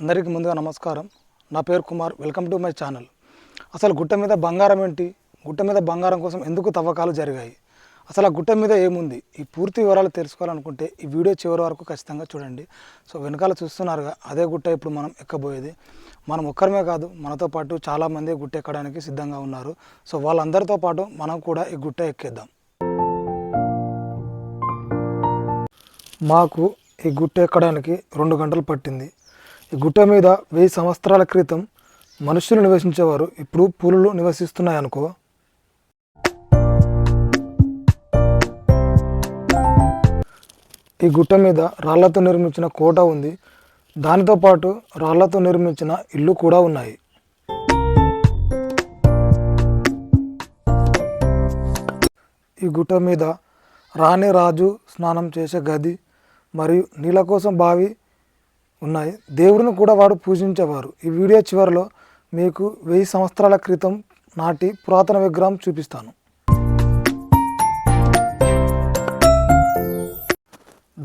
అందరికీ ముందుగా నమస్కారం. నా పేరు Kumar. Welcome to my channel. అసలు గుట్ట మీద బంగారం ఏంటి? గుట్ట మీద బంగారం కోసం ఎందుకు తవ్వకాలు జరిగాయి? అసలు ఆ గుట్ట మీద ఏముంది? ఈ పూర్తి వివరాలు తెలుసుకోవాలనుకుంటే ఈ వీడియో చివరి వరకు ఖచ్చితంగా చూడండి. సో వెనకాల చూస్తున్నారుగా, అదే గుట్ట ఇప్పుడు మనం ఎక్కబోయేది. మనం ఒక్కరమే కాదు, మనతో పాటు చాలామంది గుట్ట ఎక్కడానికి సిద్ధంగా ఉన్నారు. సో వాళ్ళందరితో పాటు మనం కూడా ఈ గుట్ట ఎక్కేద్దాం. మాకు ఈ గుట్ట ఎక్కడానికి 2 గంటలు పట్టింది. ఈ గుట్ట మీద 1000 సంవత్సరాల క్రితం మనుషులు నివసించేవారు. ఇప్పుడు పులులు నివసిస్తున్నాయనుకో. ఈ గుట్ట మీద రాళ్లతో నిర్మించిన కోట ఉంది. దానితో పాటు రాళ్లతో నిర్మించిన ఇల్లు కూడా ఉన్నాయి. ఈ గుట్ట మీద రాణి రాజు స్నానం చేసే గది మరియు నీళ్ళ కోసం బావి ఉన్నాయి. దేవుడిని కూడా వాడు పూజించేవారు. ఈ వీడియో చివరిలో మీకు 1000 సంవత్సరాల క్రితం నాటి పురాతన విగ్రహం చూపిస్తాను.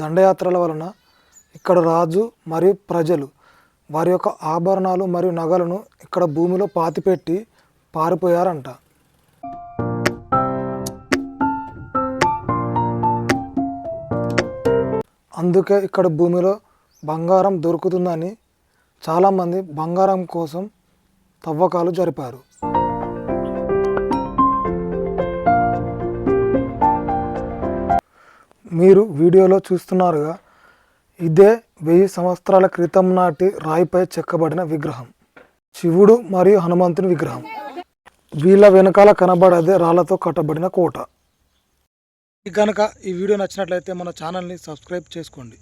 దండయాత్రల వలన ఇక్కడ రాజు మరియు ప్రజలు వారి యొక్క ఆభరణాలు మరియు నగలను ఇక్కడ భూమిలో పాతిపెట్టి పారిపోయారంట. అందుకే ఇక్కడ భూమిలో బంగారం దొరుకుతుందని చాలామంది బంగారం కోసం తవ్వకాలు జరిపారు. మీరు వీడియోలో చూస్తున్నారుగా, ఇదే 1000 సంవత్సరాల క్రితం నాటి రాయిపై చెక్కబడిన విగ్రహం. శివుడు మరియు హనుమంతుని విగ్రహం. వీళ్ళ వెనకాల కనబడేదే రాళ్లతో కట్టబడిన కోట. కనుక ఈ వీడియో నచ్చినట్లయితే మన ఛానల్ని సబ్స్క్రైబ్ చేసుకోండి.